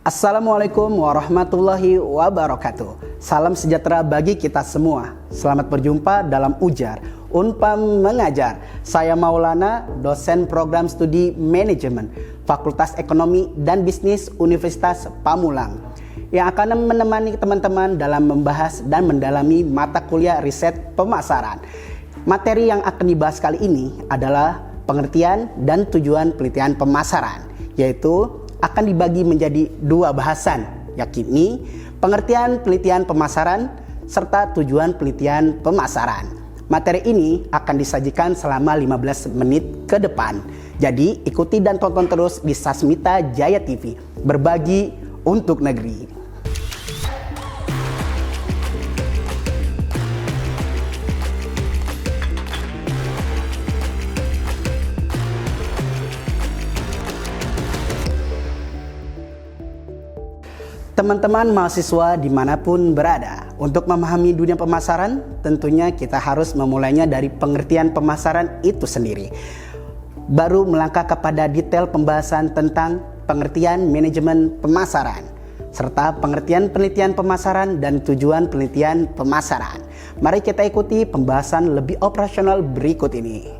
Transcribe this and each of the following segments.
Assalamualaikum warahmatullahi wabarakatuh. Salam sejahtera bagi kita semua. Selamat berjumpa dalam Ujar Unpam Mengajar. Saya Maulana, dosen program studi manajemen Fakultas Ekonomi dan Bisnis Universitas Pamulang, yang akan menemani teman-teman dalam membahas dan mendalami mata kuliah riset pemasaran. Materi yang akan dibahas kali ini adalah pengertian dan tujuan penelitian pemasaran, yaitu akan dibagi menjadi dua bahasan, yakni pengertian penelitian pemasaran serta tujuan penelitian pemasaran. Materi ini akan disajikan selama 15 menit ke depan. Jadi ikuti dan tonton terus di Sasmita Jaya TV, berbagi untuk negeri. Teman-teman mahasiswa dimanapun berada, untuk memahami dunia pemasaran, tentunya kita harus memulainya dari pengertian pemasaran itu sendiri. Baru melangkah kepada detail pembahasan tentang pengertian manajemen pemasaran, serta pengertian penelitian pemasaran dan tujuan penelitian pemasaran. Mari kita ikuti pembahasan lebih operasional berikut ini.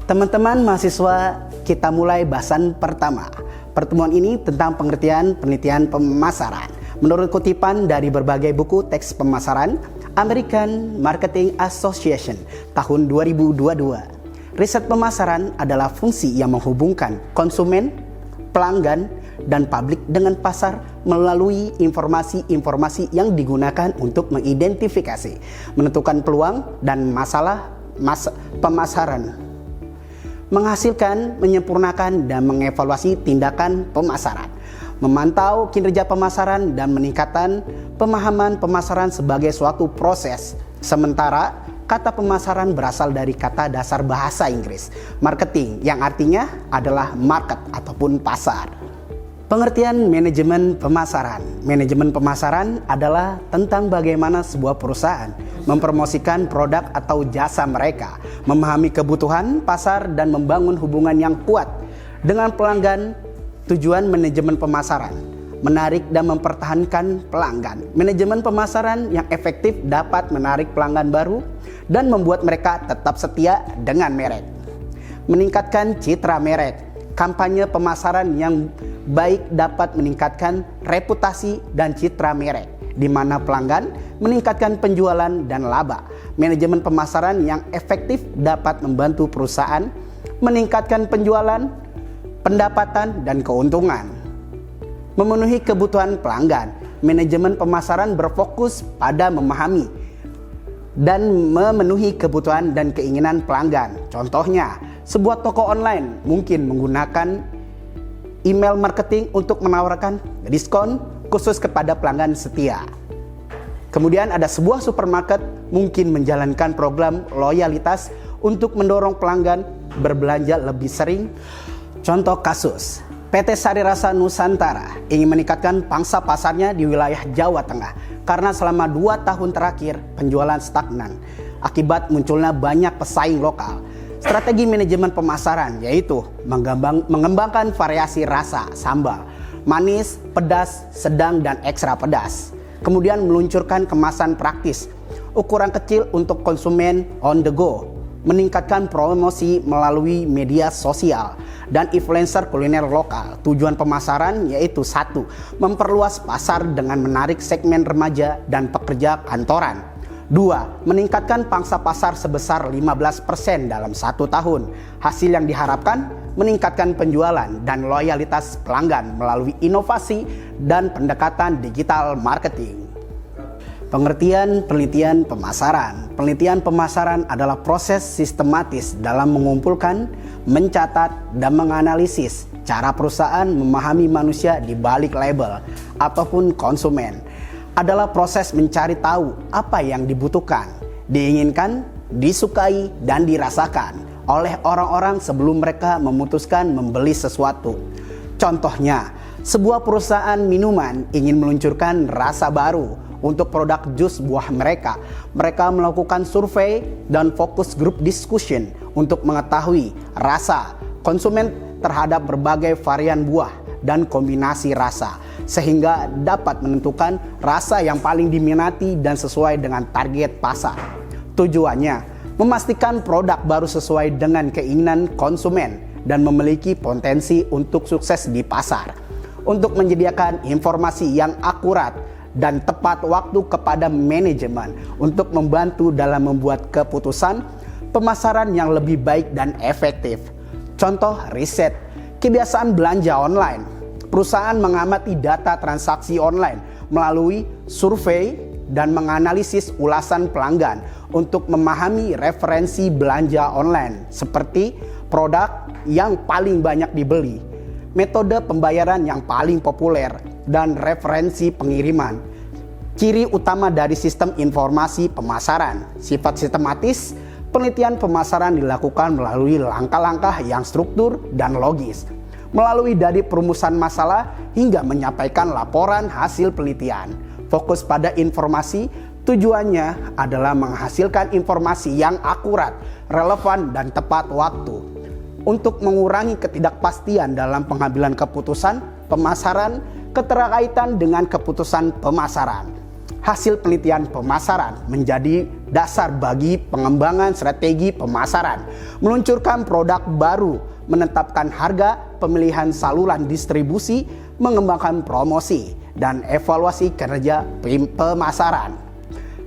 Teman-teman mahasiswa, kita mulai bahasan pertama. Pertemuan ini tentang pengertian penelitian pemasaran. Menurut kutipan dari berbagai buku teks pemasaran, American Marketing Association tahun 2022, riset pemasaran adalah fungsi yang menghubungkan konsumen, pelanggan, dan publik dengan pasar melalui informasi-informasi yang digunakan untuk mengidentifikasi, menentukan peluang dan masalah pemasaran, menghasilkan, menyempurnakan, dan mengevaluasi tindakan pemasaran, memantau kinerja pemasaran, dan meningkatkan pemahaman pemasaran sebagai suatu proses. Sementara kata pemasaran berasal dari kata dasar bahasa Inggris, marketing, yang artinya adalah market ataupun pasar. Pengertian manajemen pemasaran. Manajemen pemasaran adalah tentang bagaimana sebuah perusahaan mempromosikan produk atau jasa mereka, memahami kebutuhan pasar, dan membangun hubungan yang kuat dengan pelanggan. Tujuan manajemen pemasaran: menarik dan mempertahankan pelanggan. Manajemen pemasaran yang efektif dapat menarik pelanggan baru dan membuat mereka tetap setia dengan merek. Meningkatkan citra merek. Kampanye pemasaran yang baik dapat meningkatkan reputasi dan citra merek, di mana pelanggan meningkatkan penjualan dan laba. Manajemen pemasaran yang efektif dapat membantu perusahaan meningkatkan penjualan, pendapatan, dan keuntungan. Memenuhi kebutuhan pelanggan. Manajemen pemasaran berfokus pada memahami dan memenuhi kebutuhan dan keinginan pelanggan. Contohnya, sebuah toko online mungkin menggunakan email marketing untuk menawarkan diskon khusus kepada pelanggan setia. Kemudian ada sebuah supermarket mungkin menjalankan program loyalitas untuk mendorong pelanggan berbelanja lebih sering. Contoh kasus, PT Sari Rasa Nusantara ingin meningkatkan pangsa pasarnya di wilayah Jawa Tengah karena selama 2 tahun terakhir penjualan stagnan akibat munculnya banyak pesaing lokal. Strategi manajemen pemasaran yaitu mengembangkan variasi rasa sambal, manis, pedas, sedang, dan ekstra pedas. Kemudian meluncurkan kemasan praktis, ukuran kecil untuk konsumen on the go, meningkatkan promosi melalui media sosial dan influencer kuliner lokal. Tujuan pemasaran yaitu 1. Memperluas pasar dengan menarik segmen remaja dan pekerja kantoran. 2. Meningkatkan pangsa pasar sebesar 15% dalam 1 tahun. Hasil yang diharapkan meningkatkan penjualan dan loyalitas pelanggan melalui inovasi dan pendekatan digital marketing. Pengertian penelitian pemasaran. Penelitian pemasaran adalah proses sistematis dalam mengumpulkan, mencatat, dan menganalisis cara perusahaan memahami manusia di balik label ataupun konsumen. Adalah proses mencari tahu apa yang dibutuhkan, diinginkan, disukai, dan dirasakan oleh orang-orang sebelum mereka memutuskan membeli sesuatu. Contohnya, sebuah perusahaan minuman ingin meluncurkan rasa baru untuk produk jus buah mereka. Mereka melakukan survei dan fokus group discussion untuk mengetahui rasa konsumen terhadap berbagai varian buah dan kombinasi rasa. sehingga dapat menentukan rasa yang paling diminati dan sesuai dengan target pasar. Tujuannya memastikan produk baru sesuai dengan keinginan konsumen dan memiliki potensi untuk sukses di pasar. Untuk menyediakan informasi yang akurat dan tepat waktu kepada manajemen untuk membantu dalam membuat keputusan pemasaran yang lebih baik dan efektif. Contoh riset, kebiasaan belanja online. Perusahaan mengamati data transaksi online melalui survei dan menganalisis ulasan pelanggan untuk memahami referensi belanja online seperti produk yang paling banyak dibeli, metode pembayaran yang paling populer, dan referensi pengiriman. Ciri utama dari sistem informasi pemasaran, sifat sistematis. Penelitian pemasaran dilakukan melalui langkah-langkah yang struktur dan logis, melalui dari perumusan masalah hingga menyampaikan laporan hasil penelitian. Fokus pada informasi, tujuannya adalah menghasilkan informasi yang akurat, relevan, dan tepat waktu. Untuk mengurangi ketidakpastian dalam pengambilan keputusan pemasaran, keterkaitan dengan keputusan pemasaran. Hasil penelitian pemasaran menjadi dasar bagi pengembangan strategi pemasaran, meluncurkan produk baru, menetapkan harga, pemilihan saluran distribusi, mengembangkan promosi, dan evaluasi kinerja pemasaran.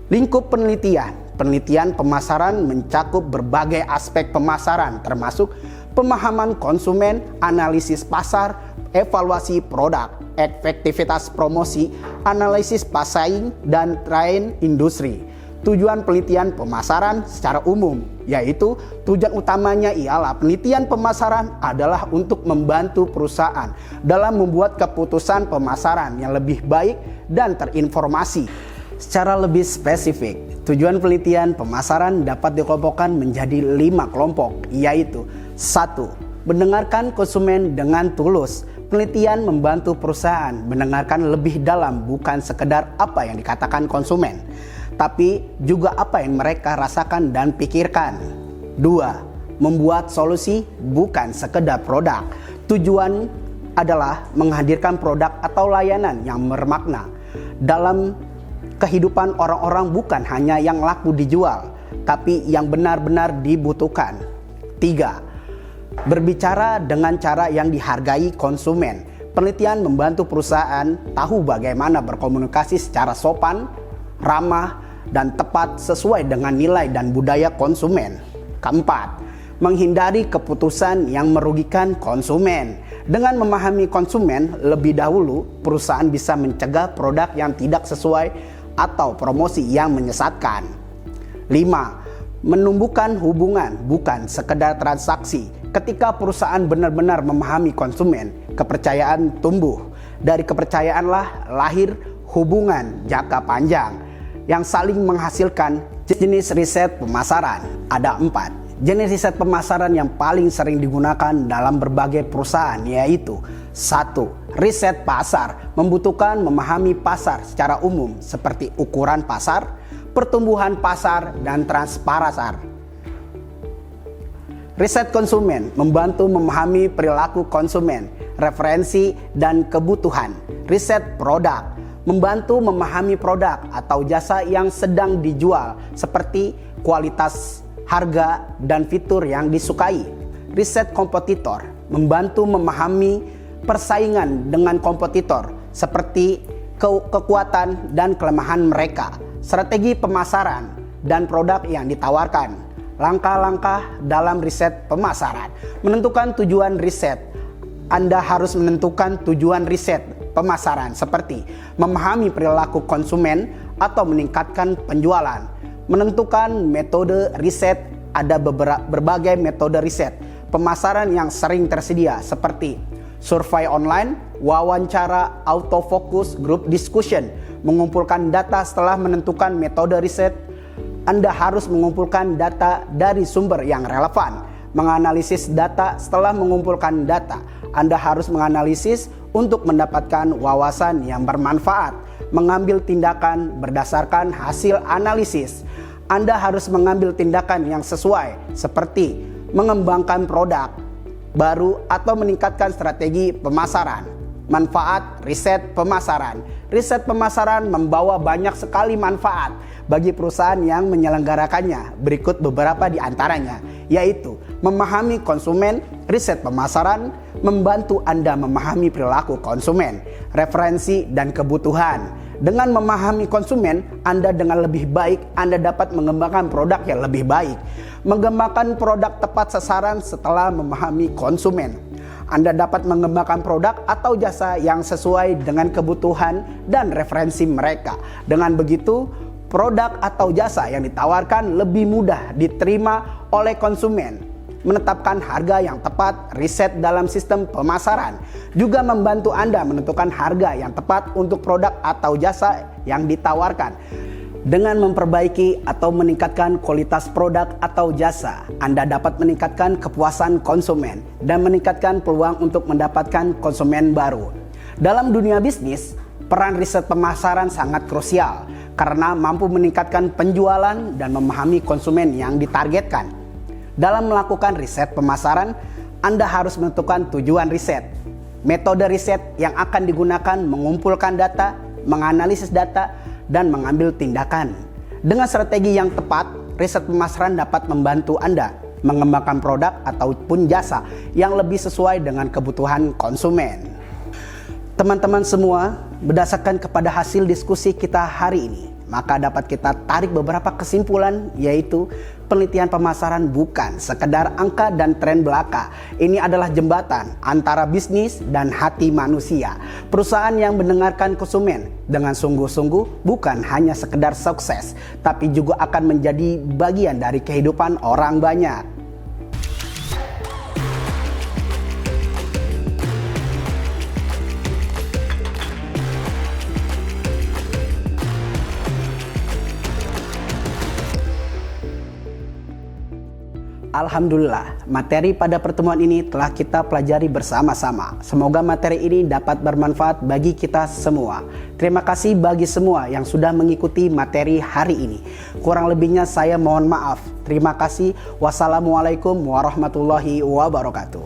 Lingkup penelitian. Penelitian pemasaran mencakup berbagai aspek pemasaran termasuk pemahaman konsumen, analisis pasar, evaluasi produk, efektivitas promosi, analisis pesaing, dan tren industri. Tujuan penelitian pemasaran secara umum, yaitu tujuan utamanya ialah penelitian pemasaran adalah untuk membantu perusahaan dalam membuat keputusan pemasaran yang lebih baik dan terinformasi. Secara lebih spesifik, tujuan penelitian pemasaran dapat dikelompokkan menjadi 5 kelompok, yaitu 1. Mendengarkan konsumen dengan tulus. Penelitian membantu perusahaan mendengarkan lebih dalam bukan sekedar apa yang dikatakan konsumen, tapi juga apa yang mereka rasakan dan pikirkan. 2. Membuat solusi bukan sekedar produk. Tujuan adalah menghadirkan produk atau layanan yang bermakna dalam kehidupan orang-orang, bukan hanya yang laku dijual, tapi yang benar-benar dibutuhkan. 3. Berbicara dengan cara yang dihargai konsumen. Penelitian membantu perusahaan tahu bagaimana berkomunikasi secara sopan, ramah, dan tepat sesuai dengan nilai dan budaya konsumen. 4. Menghindari keputusan yang merugikan konsumen. Dengan memahami konsumen lebih dahulu, perusahaan bisa mencegah produk yang tidak sesuai atau promosi yang menyesatkan. 5. Menumbuhkan hubungan bukan sekedar transaksi. Ketika perusahaan benar-benar memahami konsumen, kepercayaan tumbuh. Dari kepercayaanlah lahir hubungan jangka panjang yang saling menghasilkan. Jenis riset pemasaran ada 4. Jenis riset pemasaran yang paling sering digunakan dalam berbagai perusahaan yaitu 1. Riset pasar membutuhkan memahami pasar secara umum seperti ukuran pasar, pertumbuhan pasar, dan transparansi. Riset konsumen membantu memahami perilaku konsumen, referensi, dan kebutuhan. Riset produk membantu memahami produk atau jasa yang sedang dijual seperti kualitas, harga, dan fitur yang disukai. Riset kompetitor membantu memahami persaingan dengan kompetitor seperti kekuatan dan kelemahan mereka, strategi pemasaran, dan produk yang ditawarkan. Langkah-langkah dalam riset pemasaran. Menentukan tujuan riset. Anda harus menentukan tujuan riset pemasaran seperti memahami perilaku konsumen atau meningkatkan penjualan. Menentukan metode riset. Ada berbagai metode riset pemasaran yang sering tersedia seperti survei online, wawancara, autofocus, group discussion. Mengumpulkan data setelah menentukan metode riset. Anda harus mengumpulkan data dari sumber yang relevan. Menganalisis data setelah mengumpulkan data. Anda harus menganalisis untuk mendapatkan wawasan yang bermanfaat. Mengambil tindakan berdasarkan hasil analisis. Anda harus mengambil tindakan yang sesuai seperti mengembangkan produk baru atau meningkatkan strategi pemasaran. manfaat riset pemasaran. Riset pemasaran membawa banyak sekali manfaat bagi perusahaan yang menyelenggarakannya. Berikut beberapa di antaranya, yaitu memahami konsumen. Riset pemasaran membantu Anda memahami perilaku konsumen, referensi, dan kebutuhan. Dengan memahami konsumen, Anda dengan lebih baik Anda dapat mengembangkan produk yang lebih baik. Mengembangkan produk tepat sasaran setelah memahami konsumen. Anda dapat mengembangkan produk atau jasa yang sesuai dengan kebutuhan dan referensi mereka. Dengan begitu, produk atau jasa yang ditawarkan lebih mudah diterima oleh konsumen. Menetapkan harga yang tepat. Riset dalam sistem pemasaran juga membantu Anda menentukan harga yang tepat untuk produk atau jasa yang ditawarkan. Dengan memperbaiki atau meningkatkan kualitas produk atau jasa, Anda dapat meningkatkan kepuasan konsumen dan meningkatkan peluang untuk mendapatkan konsumen baru. Dalam dunia bisnis, peran riset pemasaran sangat krusial karena mampu meningkatkan penjualan dan memahami konsumen yang ditargetkan. Dalam melakukan riset pemasaran, Anda harus menentukan tujuan riset. Metode riset yang akan digunakan mengumpulkan data, menganalisis data, dan mengambil tindakan. Dengan strategi yang tepat, riset pemasaran dapat membantu Anda mengembangkan produk ataupun jasa yang lebih sesuai dengan kebutuhan konsumen. Teman-teman semua, berdasarkan kepada hasil diskusi kita hari ini, maka dapat kita tarik beberapa kesimpulan, yaitu penelitian pemasaran bukan sekedar angka dan tren belaka. Ini adalah jembatan antara bisnis dan hati manusia. Perusahaan yang mendengarkan konsumen dengan sungguh-sungguh bukan hanya sekedar sukses, tapi juga akan menjadi bagian dari kehidupan orang banyak. Alhamdulillah, materi pada pertemuan ini telah kita pelajari bersama-sama. Semoga materi ini dapat bermanfaat bagi kita semua. Terima kasih bagi semua yang sudah mengikuti materi hari ini. Kurang lebihnya saya mohon maaf. Terima kasih. Wassalamualaikum warahmatullahi wabarakatuh.